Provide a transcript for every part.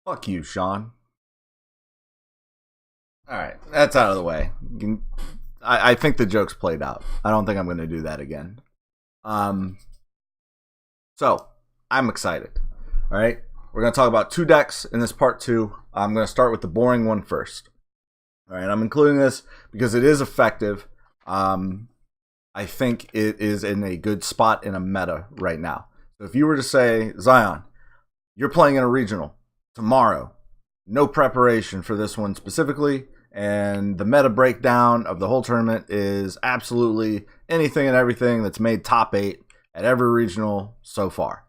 Fuck you, Sean. All right, that's out of the way. I think the joke's played out. I don't think I'm going to do that again. Um, so I'm excited. All right, we're going to talk about two decks in this part two. I'm going to start with the boring one first. All right, I'm including this because it is effective. I think it is in a good spot in a meta right now. So if you were to say, Zion, you're playing in a regional tomorrow, no preparation for this one specifically, and the meta breakdown of the whole tournament is absolutely anything and everything that's made top 8 at every regional so far.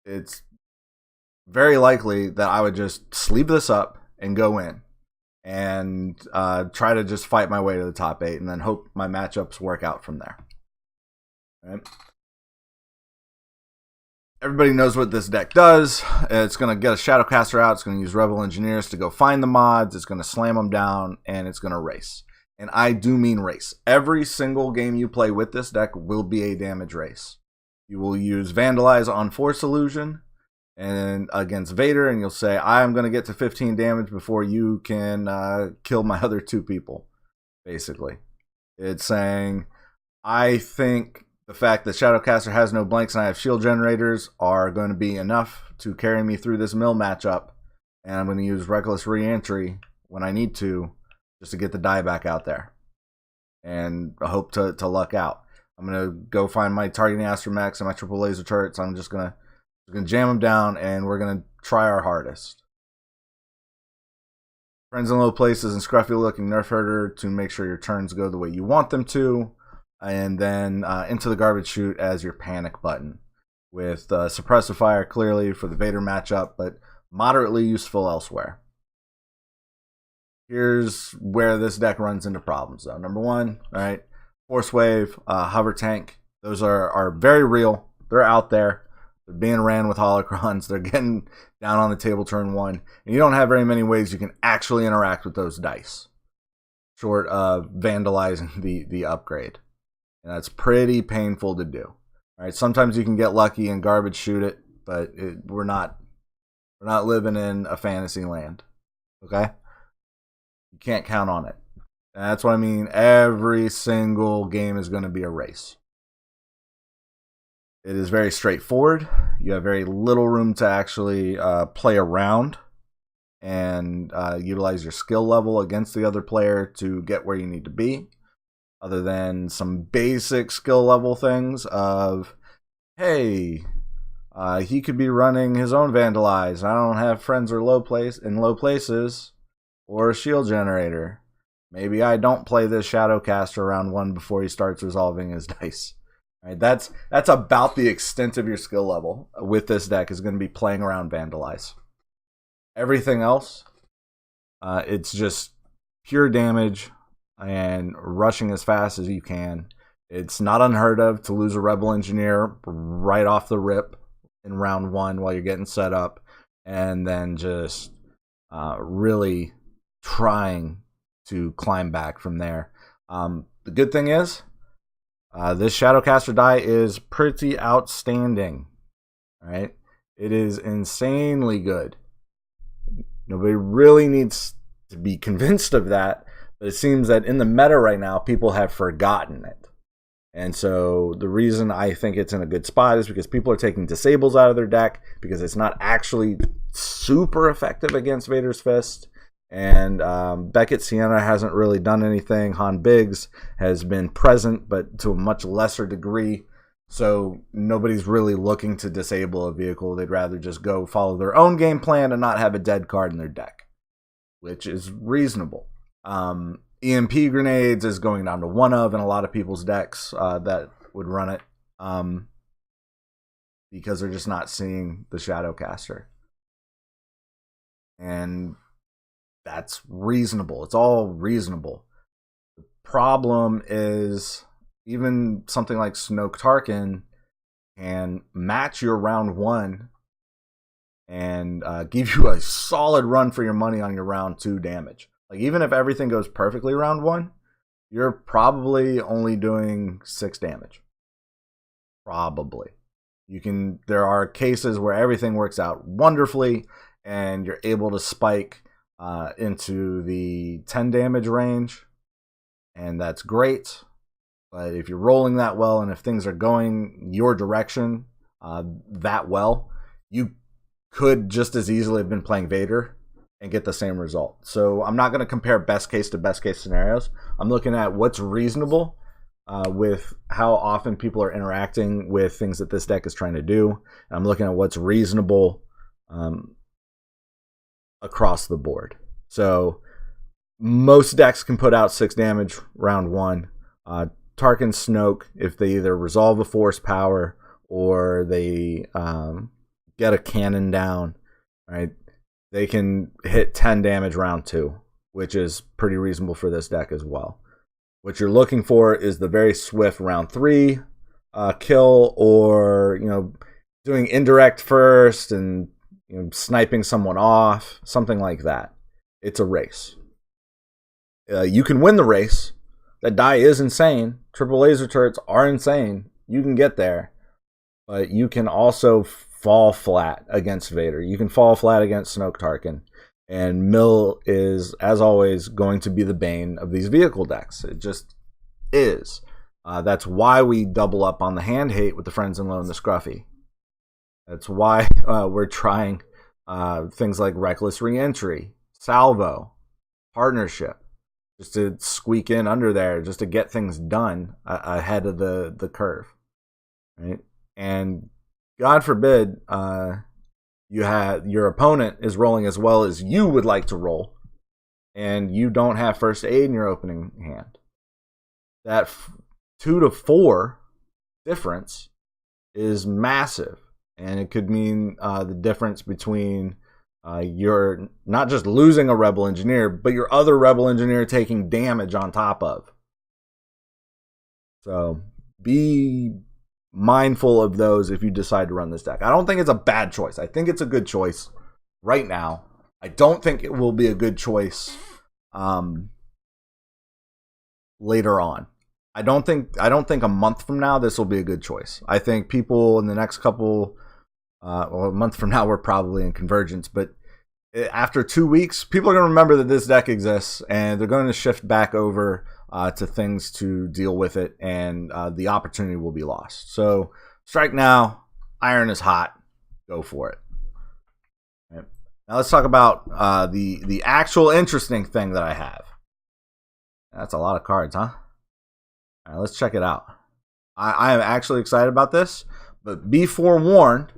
It's very likely that I would just sleeve this up and go in and try to just fight my way to the top 8 and then hope my matchups work out from there. All right. Everybody knows what this deck does. It's going to get a Shadowcaster out. It's going to use Rebel Engineers to go find the mods. It's going to slam them down, and it's going to race. And I do mean race. Every single game you play with this deck will be a damage race. You will use Vandalize on Force Illusion and against Vader, and you'll say, I'm going to get to 15 damage before you can kill my other 2 people, basically. It's saying, I think the fact that Shadowcaster has no blanks and I have shield generators are going to be enough to carry me through this mill matchup. And I'm going to use Reckless Reentry when I need to, just to get the die back out there. And I hope to luck out. I'm going to go find my targeting Astromechs and my triple laser turrets. I'm just going to jam them down, and we're going to try our hardest. Friends in low places and scruffy looking nerf herder to make sure your turns go the way you want them to. And then into the garbage chute as your panic button with suppressive fire clearly for the Vader matchup, but moderately useful elsewhere. Here's where this deck runs into problems though. Number one, all right, Force Wave, Hover Tank. Those are very real. They're out there. They're being ran with holocrons. They're getting down on the table turn 1. And you don't have very many ways you can actually interact with those dice, short of vandalizing the upgrade. And that's pretty painful to do. All right, sometimes you can get lucky and garbage shoot it, but we're not living in a fantasy land. Okay, you can't count on it. And that's what I mean. Every single game is going to be a race. It is very straightforward. You have very little room to actually play around and utilize your skill level against the other player to get where you need to be. Other than some basic skill level things of, hey, he could be running his own Vandalize. I don't have friends or low places or a shield generator. Maybe I don't play this Shadowcaster round 1 before he starts resolving his dice. Right, that's about the extent of your skill level with this deck is going to be playing around Vandalize. Everything else, it's just pure damage and rushing as fast as you can. It's not unheard of to lose a Rebel Engineer right off the rip in round 1 while you're getting set up, and then just really trying to climb back from there. The good thing is, this Shadowcaster die is pretty outstanding. All right, it is insanely good. Nobody really needs to be convinced of that. But it seems that in the meta right now, people have forgotten it. And so the reason I think it's in a good spot is because people are taking disables out of their deck because it's not actually super effective against Vader's Fist. And Beckett Sienna hasn't really done anything. Han Biggs has been present, but to a much lesser degree. So nobody's really looking to disable a vehicle. They'd rather just go follow their own game plan and not have a dead card in their deck, which is reasonable. EMP grenades is going down to 1 of in a lot of people's decks that would run it because they're just not seeing the Shadowcaster. And that's reasonable. It's all reasonable. The problem is even something like Snoke Tarkin can match your round 1 and give you a solid run for your money on your round 2 damage. Like, even if everything goes perfectly round 1, you're probably only doing 6 damage. Probably. There are cases where everything works out wonderfully, and you're able to spike into the 10 damage range, and that's great. But if you're rolling that well, and if things are going your direction that well, you could just as easily have been playing Vader and get the same result. So I'm not going to compare best case to best case scenarios. I'm looking at what's reasonable with how often people are interacting with things that this deck is trying to do. And I'm looking at what's reasonable across the board. So most decks can put out 6 damage round 1. Tarkin Snoke, if they either resolve a force power or they get a cannon down, right, they can hit 10 damage round 2, which is pretty reasonable for this deck as well. What you're looking for is the very swift round 3 kill, or doing indirect first and sniping someone off, something like that. It's a race. You can win the race. That die is insane. Triple laser turrets are insane. You can get there, but you can also fall flat against Vader. You can fall flat against Snoke Tarkin. And Mill is, as always, going to be the bane of these vehicle decks. It just is. That's why we double up on the hand hate with the Friends in Low and the Scruffy. That's why we're trying things like Reckless Reentry, Salvo, Partnership, just to squeak in under there, just to get things done ahead of the curve, right? And God forbid your opponent is rolling as well as you would like to roll, and you don't have first aid in your opening hand. That 2 to 4 difference is massive, and it could mean the difference between you're not just losing a Rebel Engineer, but your other Rebel Engineer taking damage on top of. So be mindful of those if you decide to run this deck. I don't think it's a bad choice. I think it's a good choice right now. I don't think it will be a good choice later on. I don't think a month from now this will be a good choice. I think people in the next couple a month from now we're probably in Convergence, but after 2 weeks, people are going to remember that this deck exists, and they're going to shift back over to things to deal with it, and the opportunity will be lost. So strike now. Iron is hot. Go for it. Right. Now let's talk about the actual interesting thing that I have. That's a lot of cards, huh? All right, let's check it out. I am actually excited about this, but be forewarned,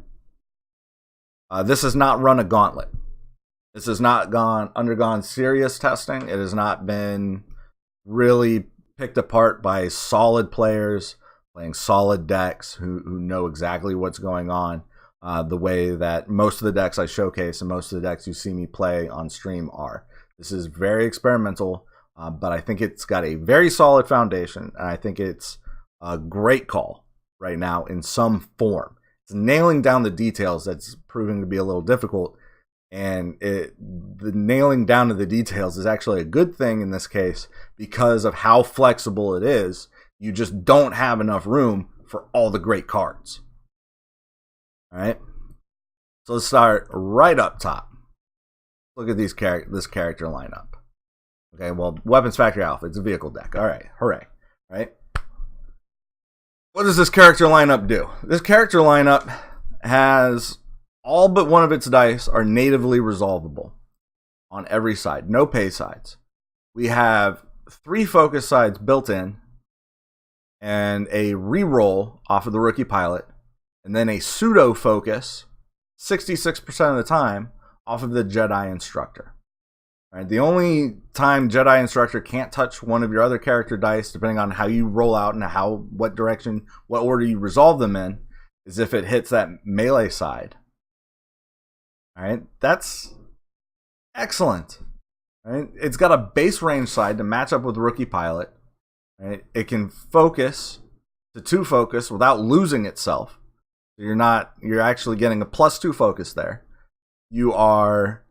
this has not run a gauntlet. This has not undergone serious testing. It has not been really picked apart by solid players playing solid decks who know exactly what's going on, the way that most of the decks I showcase and most of the decks you see me play on stream are. This is very experimental, but I think it's got a very solid foundation, and I think it's a great call right now in some form. It's nailing down the details that's proving to be a little difficult, and the nailing down of the details is actually a good thing in this case because of how flexible it is. You just don't have enough room for all the great cards. All right, so let's start right up top. Look at this character lineup. Okay, well, Weapons Factory Alpha, it's a vehicle deck. All right, hooray, right? What does this character lineup do? This character lineup has all but one of its dice are natively resolvable on every side. No pay sides. We have 3 focus sides built in, and a reroll off of the rookie pilot, and then a pseudo focus 66% of the time off of the Jedi Instructor. Right? The only time Jedi Instructor can't touch one of your other character dice, depending on how you roll out and what direction, what order you resolve them in, is if it hits that melee side. All right, that's excellent. Right? It's got a base range side to match up with Rookie Pilot. Right? It can focus to 2 focus without losing itself. You're actually getting a +2 focus there. You are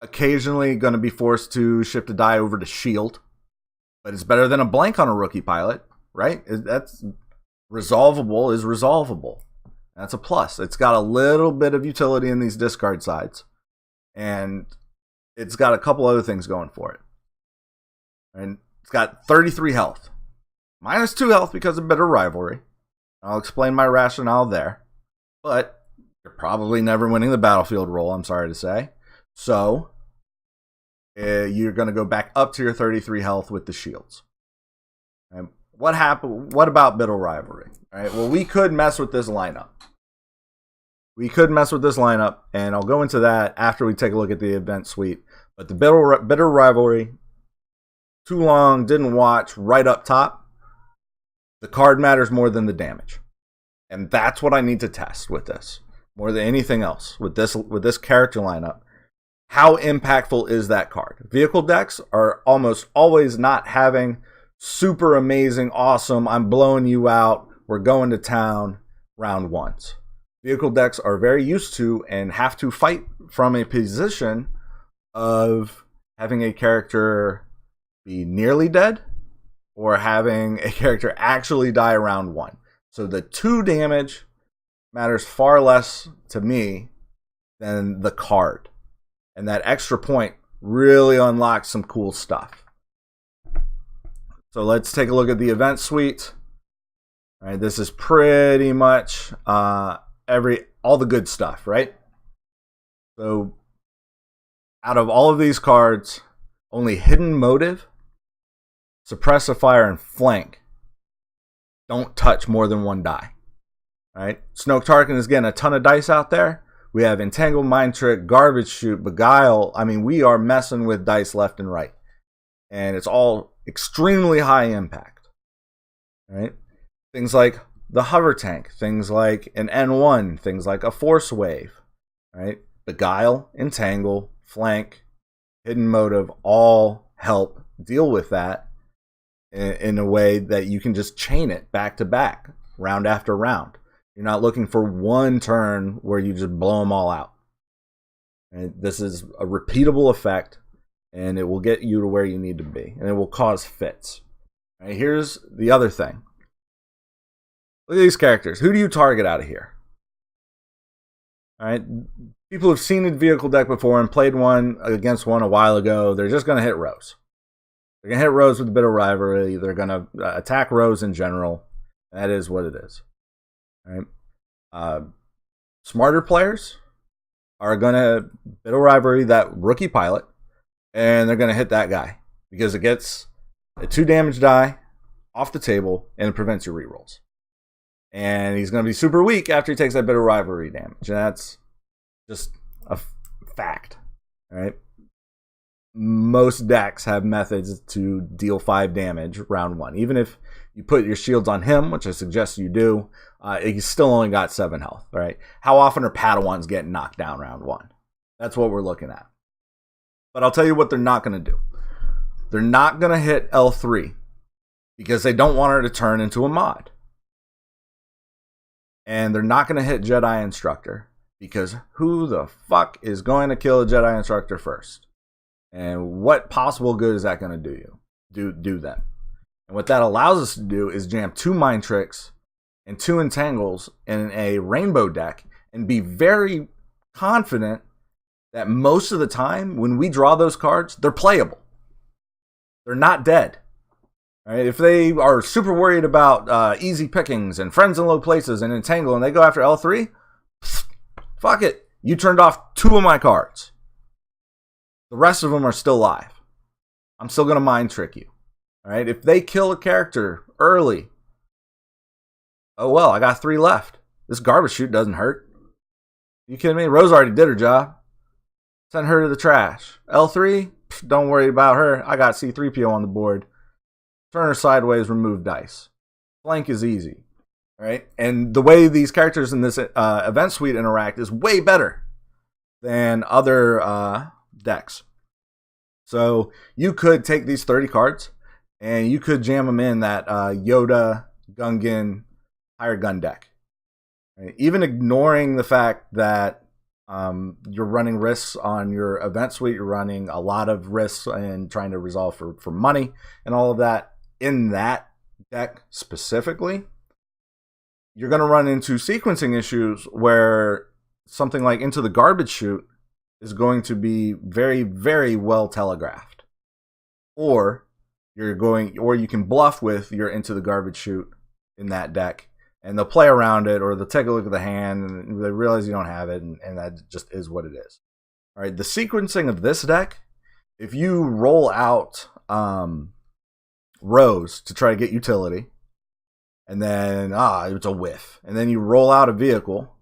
occasionally going to be forced to shift a die over to shield, but it's better than a blank on a Rookie Pilot, right? That's Resolvable is resolvable. That's a plus. It's got a little bit of utility in these discard sides. And it's got a couple other things going for it. And it's got 33 health. Minus 2 health because of Bitter Rivalry. I'll explain my rationale there. But you're probably never winning the battlefield roll, I'm sorry to say. So, you're going to go back up to your 33 health with the shields. And what about Bitter Rivalry? All right, well, we could mess with this lineup. And I'll go into that after we take a look at the event suite. But the Bitter Rivalry, too long, didn't watch, right up top. The card matters more than the damage. And that's what I need to test with this. More than anything else. With this character lineup. How impactful is that card? Vehicle decks are almost always not having super amazing, awesome, I'm blowing you out, we're going to town round ones. Vehicle decks are very used to and have to fight from a position of having a character be nearly dead or having a character actually die around 1. So the 2 damage matters far less to me than the card. And that extra point really unlocks some cool stuff. So let's take a look at the event suite. All right, this is pretty much all the good stuff, right? So out of all of these cards, only Hidden Motive, Suppressifier, and Flank don't touch more than 1 die. All right, Snoke Tarkin is getting a ton of dice out there. We have Entangle, Mind Trick, Garbage Chute, Beguile. I mean, we are messing with dice left and right. And it's all extremely high impact. All right, things like the Hover Tank, things like an N1, things like a Force Wave. Right, Beguile, Entangle, Flank, Hidden Motive all help deal with that in a way that you can just chain it back to back, round after round. You're not looking for one turn where you just blow them all out. And this is a repeatable effect, and it will get you to where you need to be, and it will cause fits. All right, here's the other thing. Look at these characters. Who do you target out of here? All right, people have seen a vehicle deck before and played one against one a while ago. They're just going to hit Rose. They're going to hit Rose with a bit of rivalry. They're going to attack Rose in general. That is what it is. All right. Smarter players are going to bit of rivalry that rookie pilot, and they're going to hit that guy because it gets a 2 damage die off the table and it prevents your rerolls. And he's going to be super weak after he takes that bit of rivalry damage. And that's just a fact. All right. Most decks have methods to deal 5 damage round 1. Even if you put your shields on him, which I suggest you do, he's still only got 7 health. All right. How often are Padawans getting knocked down round 1? That's what we're looking at. But I'll tell you what they're not going to do. They're not going to hit L3 because they don't want her to turn into a mod. And they're not going to hit Jedi Instructor because who the fuck is going to kill a Jedi Instructor first? And what possible good is that going to do you? Do them. And what that allows us to do is jam 2 Mind Tricks and 2 Entangles in a rainbow deck and be very confident that most of the time when we draw those cards, they're playable. They're not dead. Right? If they are super worried about easy pickings and friends in low places and Entangle and they go after L3, fuck it. You turned off 2 of my cards. The rest of them are still live. I'm still going to Mind Trick you. All right? If they kill a character early, oh well, I got 3 left. This Garbage Chute doesn't hurt. You kidding me? Rose already did her job. Send her to the trash. L3, don't worry about her. I got C-3PO on the board. Turn her sideways, remove dice. Flank is easy. All right? And the way these characters in this event suite interact is way better than other decks. So you could take these 30 cards and you could jam them in that Yoda, Gungan, hired gun deck. Right? Even ignoring the fact that you're running risks on your event suite, you're running a lot of risks and trying to resolve for money and all of that in that deck specifically. you're going to run into sequencing issues where something like Into the Garbage Chute is going to be very, very well telegraphed. Or you can bluff with your Into the Garbage Chute in that deck, and they'll play around it, or they'll take a look at the hand, and they realize you don't have it, and that just is what it is. All right, the sequencing of this deck, if you roll out Rose to try to get utility, and then it's a whiff, and then you roll out a vehicle,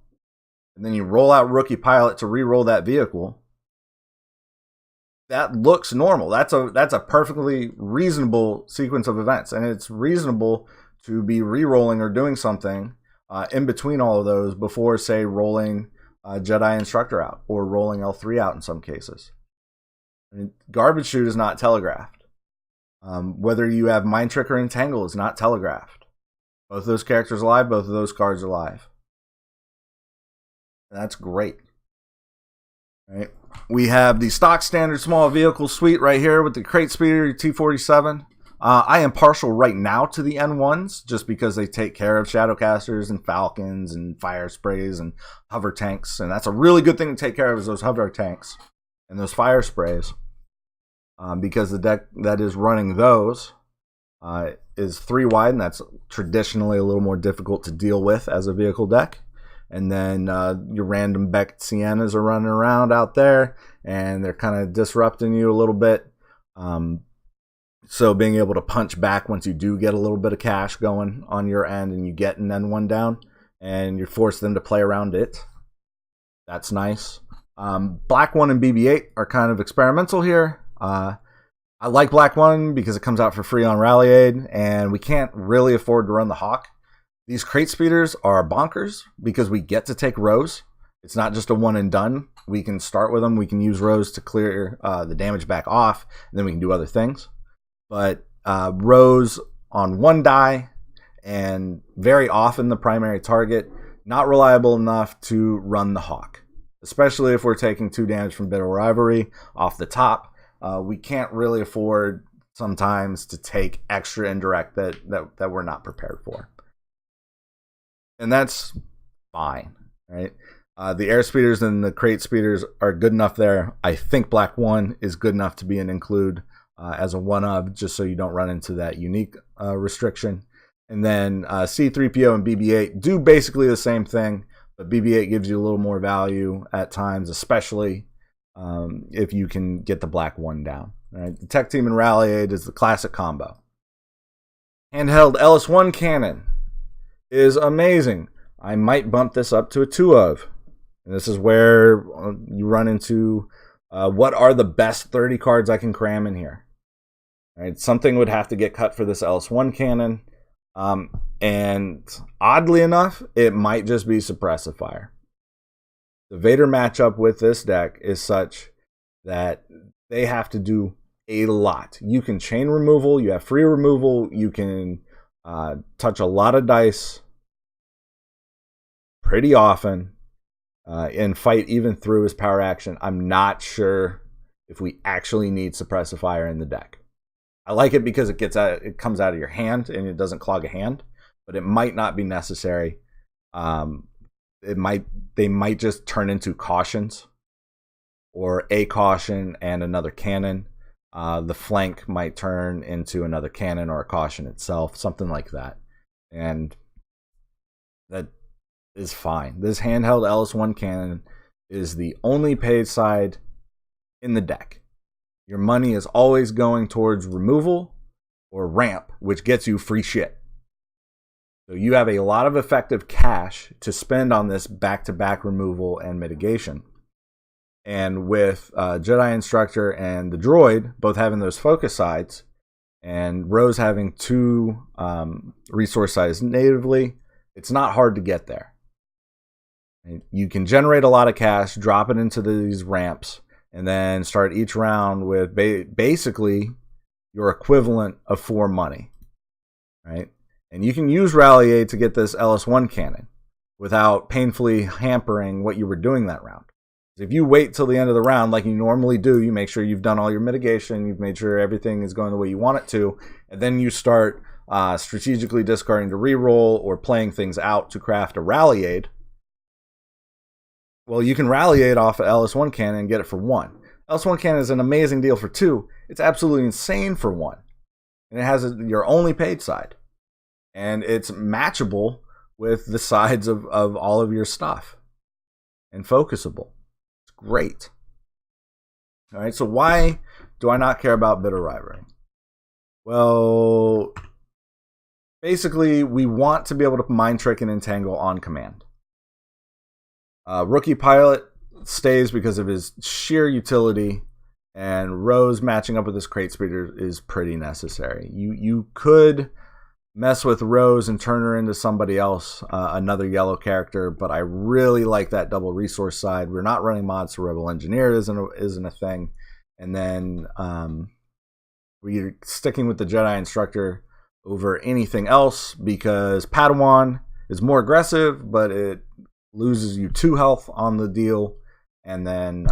and then you roll out Rookie Pilot to re-roll that vehicle, that looks normal. That's a perfectly reasonable sequence of events, and it's reasonable to be re-rolling or doing something in between all of those before, say, rolling Jedi Instructor out or rolling L3 out in some cases. I mean, Garbage Chute is not telegraphed. Whether you have Mind Trick or Entangle is not telegraphed. Both of those characters are live. Both of those cards are live. That's great. Right. We have the stock standard small vehicle suite right here with the Crate Speeder T-47. I am partial right now to the N1s just because they take care of Shadowcasters and Falcons and Fire Sprays and Hover Tanks. And that's a really good thing to take care of, is those Hover Tanks and those Fire Sprays. Because the deck that is running those is 3 wide, and that's traditionally a little more difficult to deal with as a vehicle deck. And then your random Beckett Siennas are running around out there, and they're kind of disrupting you a little bit. So being able to punch back once you do get a little bit of cash going on your end and you get an N1 down, and you force them to play around it, that's nice. Black 1 and BB-8 are kind of experimental here. I like Black 1 because it comes out for free on Rally Aid, and we can't really afford to run the Hawk. These Crate Speeders are bonkers because we get to take Rose. It's not just a one and done. We can start with them. We can use Rose to clear the damage back off, and then we can do other things. But Rose on 1 die, and very often the primary target, not reliable enough to run the Hawk. Especially if we're taking 2 damage from Bitter Rivalry off the top. We can't really afford sometimes to take extra indirect that we're not prepared for. And that's fine, right? The Air Speeders and the Crate Speeders are good enough there. I think Black 1 is good enough to be an include as a one-of, just so you don't run into that unique restriction. And then C-3PO and BB-8 do basically the same thing, but BB-8 gives you a little more value at times, especially if you can get the Black 1 down. All right? The Tech Team and Rally Aid is the classic combo. Handheld LS1 cannon is amazing. I might bump this up to a 2 of. And this is where you run into what are the best 30 cards I can cram in here. All right, something would have to get cut for this LS1 cannon. And oddly enough, it might just be Suppressive Fire. The Vader matchup with this deck is such that they have to do a lot. You can chain removal, you have free removal, you can touch a lot of dice pretty often and fight even through his power action. I'm not sure if we actually need Suppressive Fire in the deck. I like it because it comes out of your hand and it doesn't clog a hand, but it might not be necessary. They might just turn into cautions, or a caution and another cannon. The flank might turn into another cannon or a caution itself, something like that. And that is fine. This handheld LS1 cannon is the only paid side in the deck. Your money is always going towards removal or ramp, which gets you free shit. So you have a lot of effective cash to spend on this back-to-back removal and mitigation. And with Jedi Instructor and the Droid both having those focus sides, and Rose having 2 resource sides natively, it's not hard to get there. You can generate a lot of cash, drop it into these ramps, and then start each round with basically your equivalent of 4 money. Right? And you can use Rally Aid to get this LS1 cannon without painfully hampering what you were doing that round. If you wait till the end of the round like you normally do, you make sure you've done all your mitigation, you've made sure everything is going the way you want it to, and then you start strategically discarding to reroll, or playing things out to craft a Rally Aid. Well, you can Rally Aid off of LS1 Cannon and get it for 1. LS1 Cannon is an amazing deal for 2. It's absolutely insane for 1. And it has your only paid side. And it's matchable with the sides of all of your stuff. And focusable. It's great. All right, so why do I not care about Bitter Rivalry? Well, basically, we want to be able to mind trick and entangle on command. Rookie Pilot stays because of his sheer utility, and Rose matching up with his Crate Speeder is pretty necessary. You could mess with Rose and turn her into somebody else, another yellow character, but I really like that double resource side. We're not running mods, so Rebel Engineer isn't a thing. And then we're sticking with the Jedi Instructor over anything else because Padawan is more aggressive, but it loses you 2 health on the deal. And then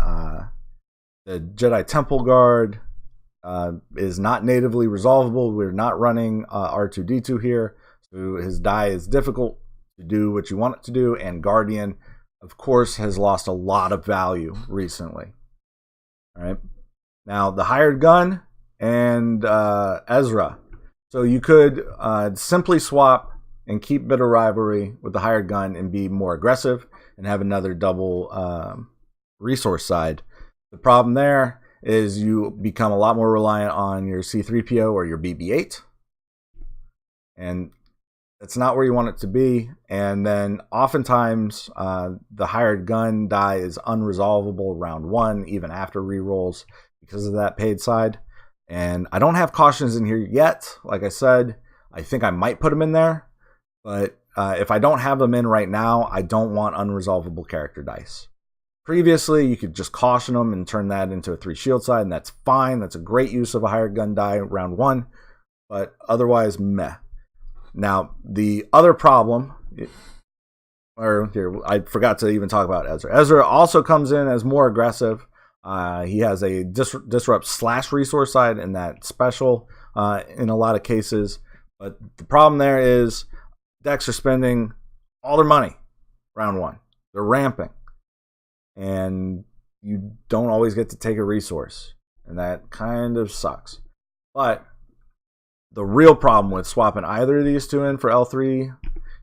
the Jedi Temple Guard is not natively resolvable. We're not running R2-D2 here, so his die is difficult to do what you want it to do. And Guardian, of course, has lost a lot of value recently. All right, now the Hired Gun and Ezra. So you could simply swap and keep Bitter Rivalry with the Hired Gun and be more aggressive and have another double resource side. The problem there is you become a lot more reliant on your C-3PO or your BB-8. And that's not where you want it to be. And then oftentimes the Hired Gun die is unresolvable round 1, even after rerolls, because of that paid side. And I don't have cautions in here yet. Like I said, I think I might put them in there. But if I don't have them in right now, I don't want unresolvable character dice. Previously, you could just caution them and turn that into a 3 shield side, and that's fine. That's a great use of a Hired Gun die round 1, but otherwise, meh. Now, the other problem, I forgot to even talk about Ezra. Ezra also comes in as more aggressive. He has a disrupt / resource side in that special in a lot of cases, but the problem there is decks are spending all their money round 1. They're ramping. And you don't always get to take a resource. And that kind of sucks. But the real problem with swapping either of these two in for L3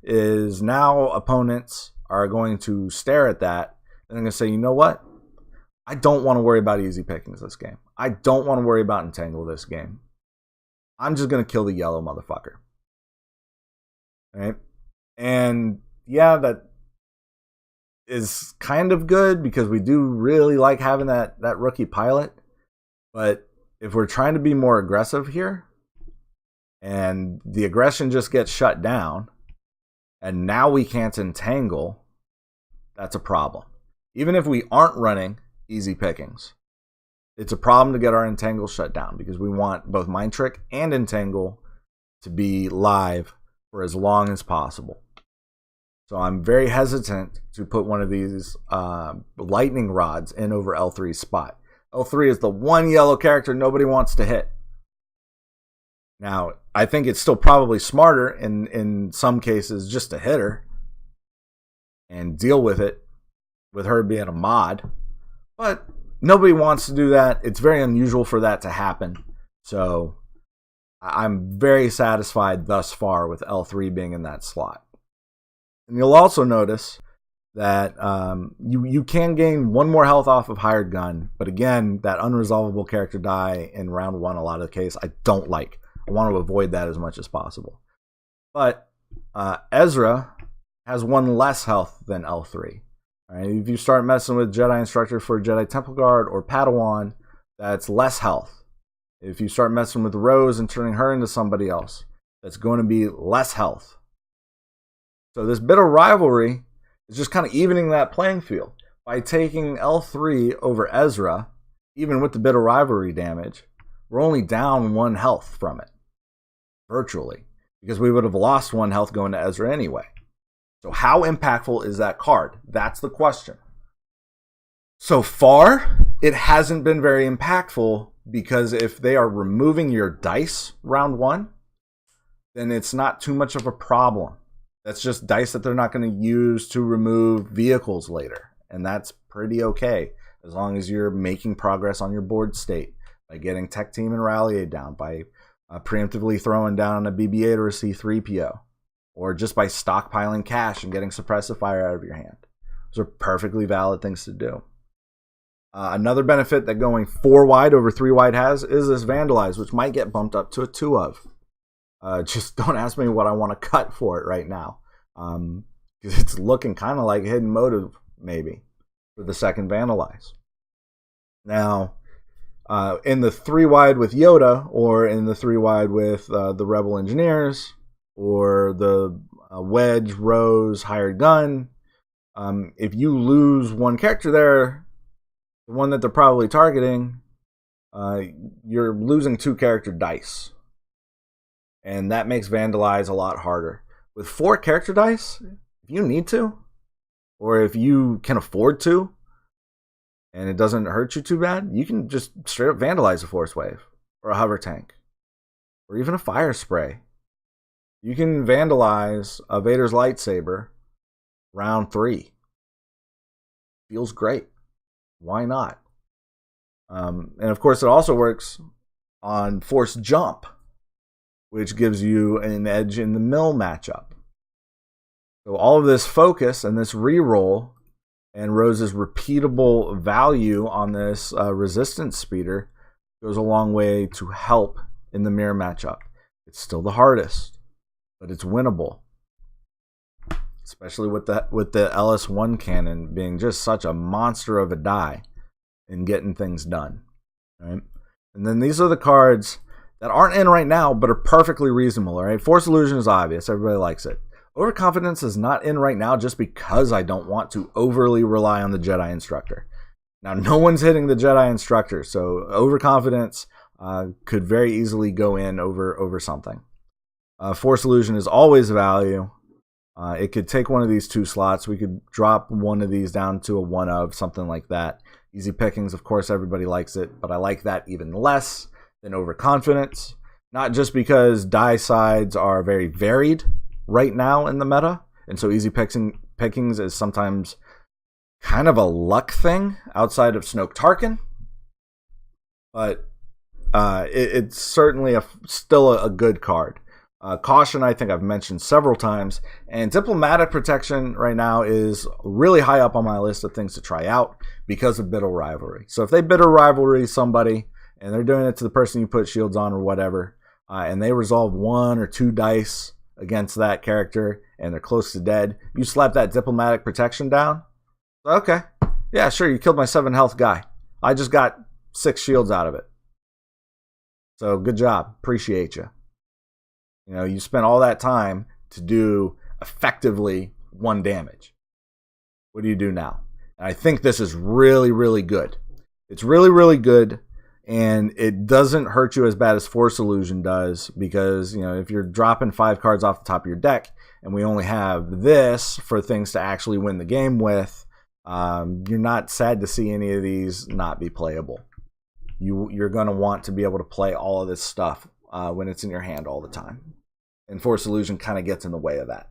is now opponents are going to stare at that and they're going to say, you know what? I don't want to worry about easy pickings this game. I don't want to worry about entangle this game. I'm just going to kill the yellow motherfucker. Right? And yeah, that is kind of good because we do really like having that Rookie Pilot. But if we're trying to be more aggressive here and the aggression just gets shut down and now we can't entangle, that's a problem. Even if we aren't running easy pickings, it's a problem to get our entangle shut down because we want both Mind Trick and entangle to be live for as long as possible. So I'm very hesitant to put one of these lightning rods in over L3's spot. L3 is the one yellow character nobody wants to hit. Now, I think it's still probably smarter in some cases just to hit her and deal with it, with her being a mod. But nobody wants to do that. It's very unusual for that to happen. So I'm very satisfied thus far with L3 being in that slot. And you'll also notice that you can gain 1 more health off of Hired Gun. But again, that unresolvable character die in round 1, a lot of the case, I don't like. I want to avoid that as much as possible. But Ezra has 1 less health than L3. All right, if you start messing with Jedi Instructor for Jedi Temple Guard or Padawan, that's less health. If you start messing with Rose and turning her into somebody else, that's going to be less health. So this Bitter Rivalry is just kind of evening that playing field. By taking L3 over Ezra, even with the Bitter Rivalry damage, we're only down 1 health from it. Virtually. Because we would have lost 1 health going to Ezra anyway. So how impactful is that card? That's the question. So far, it hasn't been very impactful because if they are removing your dice round 1, then it's not too much of a problem. That's just dice that they're not going to use to remove vehicles later. And that's pretty okay, as long as you're making progress on your board state by getting Tech Team and Rally Aid down, by preemptively throwing down a BB-8 or a C-3PO, or just by stockpiling cash and getting Suppressive Fire out of your hand. Those are perfectly valid things to do. Another benefit that going 4 wide over 3 wide has is this Vandalize, which might get bumped up to a 2 of. Just don't ask me what I want to cut for it right now. Because it's looking kind of like Hidden Motive, maybe, for the second Vandalize. Now, in the 3 wide with Yoda, or in the 3 wide with the Rebel Engineers, or the Wedge, Rose, Hired Gun, if you lose one character there, the one that they're probably targeting, you're losing 2 character dice. And that makes Vandalize a lot harder. With 4 character dice, if you need to, or if you can afford to, and it doesn't hurt you too bad, you can just straight up Vandalize a Force Wave, or a Hover Tank, or even a Fire Spray. You can Vandalize a Vader's Lightsaber round 3. Feels great. Why not? And of course, it also works on Force Jump, which gives you an edge in the mill matchup. So all of this focus and this reroll and Rose's repeatable value on this resistance speeder goes a long way to help in the mirror matchup. It's still the hardest, but it's winnable. Especially with the LS1 cannon being just such a monster of a die in getting things done. Right? And then these are the cards that aren't in right now, but are perfectly reasonable. All right? Force Illusion is obvious. Everybody likes it. Overconfidence is not in right now just because I don't want to overly rely on the Jedi Instructor. Now, no one's hitting the Jedi Instructor, so Overconfidence could very easily go in over something. Force Illusion is always a value. It could take one of these 2 slots. We could drop one of these down to a 1 of, something like that. Easy pickings, of course, everybody likes it, but I like that even less than Overconfidence. Not just because die sides are very varied right now in the meta, and so easy pickings is sometimes kind of a luck thing outside of Snoke Tarkin, but it's certainly still a good card. Caution, I think I've mentioned several times, and Diplomatic Protection right now is really high up on my list of things to try out because of Bitter Rivalry. So if they Bitter Rivalry somebody, and they're doing it to the person you put shields on or whatever, and they resolve 1 or 2 dice against that character, and they're close to dead, you slap that Diplomatic Protection down. Okay, yeah, sure, you killed my 7 health guy. I just got 6 shields out of it. So good job, appreciate you. You know, you spent all that time to do effectively 1 damage. What do you do now? And I think this is really, really good. It's really, really good, and it doesn't hurt you as bad as Force Illusion does, because, you know, if you're dropping 5 cards off the top of your deck, and we only have this for things to actually win the game with, you're not sad to see any of these not be playable. You're going to want to be able to play all of this stuff when it's in your hand all the time. And Force Illusion kind of gets in the way of that.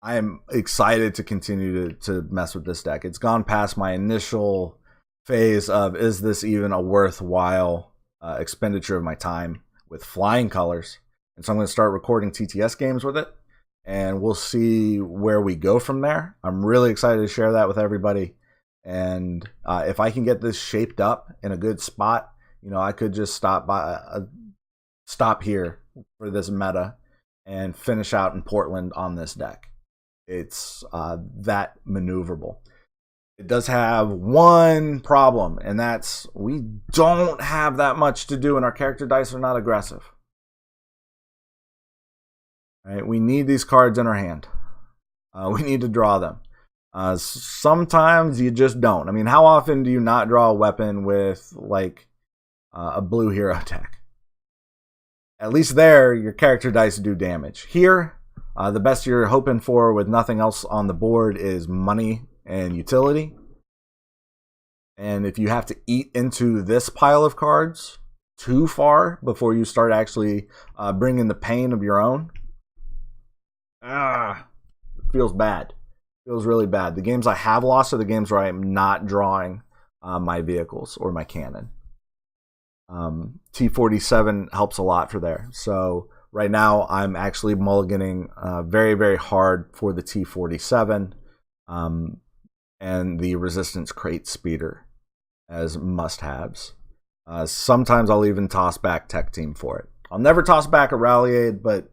I am excited to continue to mess with this deck. It's gone past my initial phase of, is this even a worthwhile expenditure of my time with flying colors? And so I'm going to start recording TTS games with it, and we'll see where we go from there. I'm really excited to share that with everybody. And if I can get this shaped up in a good spot, you know, I could just stop here for this meta and finish out in Portland on this deck. It's that maneuverable. It does have one problem, and that's we don't have that much to do, and our character dice are not aggressive. Right? We need these cards in our hand. We need to draw them. Sometimes you just don't. I mean, how often do you not draw a weapon with, like, a blue hero tech? At least there, your character dice do damage. Here, the best you're hoping for with nothing else on the board is money and utility. And if you have to eat into this pile of cards too far before you start actually bringing the pain of your own, it feels bad. It feels really bad. The games I have lost are the games where I am not drawing my vehicles or my cannon. T-47 helps a lot for there. So right now I'm actually mulliganing very, very hard for the T-47 and the Resistance Crate Speeder as must-haves. Sometimes I'll even toss back Tech Team for it. I'll never toss back a Rally Aid, but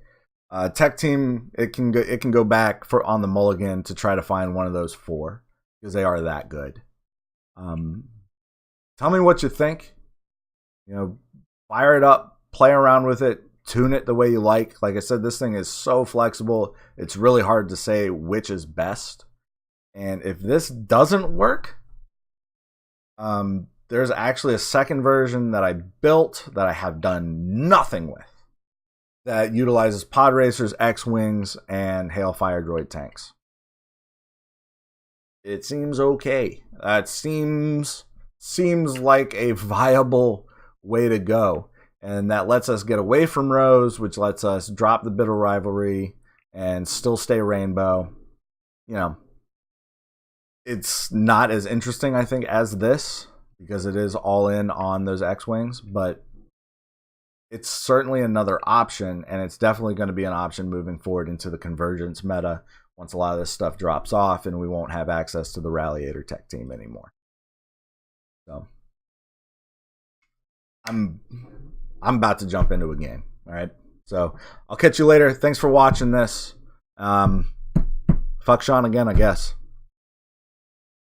Tech Team, it can go back for on the mulligan to try to find one of those 4 because they are that good. Tell me what you think. You know, fire it up, play around with it, tune it the way you like. Like I said, this thing is so flexible. It's really hard to say which is best. And if this doesn't work, there's actually a second version that I built that I have done nothing with that utilizes pod racers, X-Wings, and Hailfire droid tanks. It seems okay. It seems like a viable way to go. And that lets us get away from Rose, which lets us drop the bitter rivalry and still stay Rainbow. You know, it's not as interesting, I think, as this, because it is all in on those X-Wings, but it's certainly another option, and it's definitely going to be an option moving forward into the Convergence meta once a lot of this stuff drops off and we won't have access to the Ralliator Tech Team anymore. So I'm about to jump into a game. All right. So I'll catch you later. Thanks for watching this. Fuck Sean again, I guess.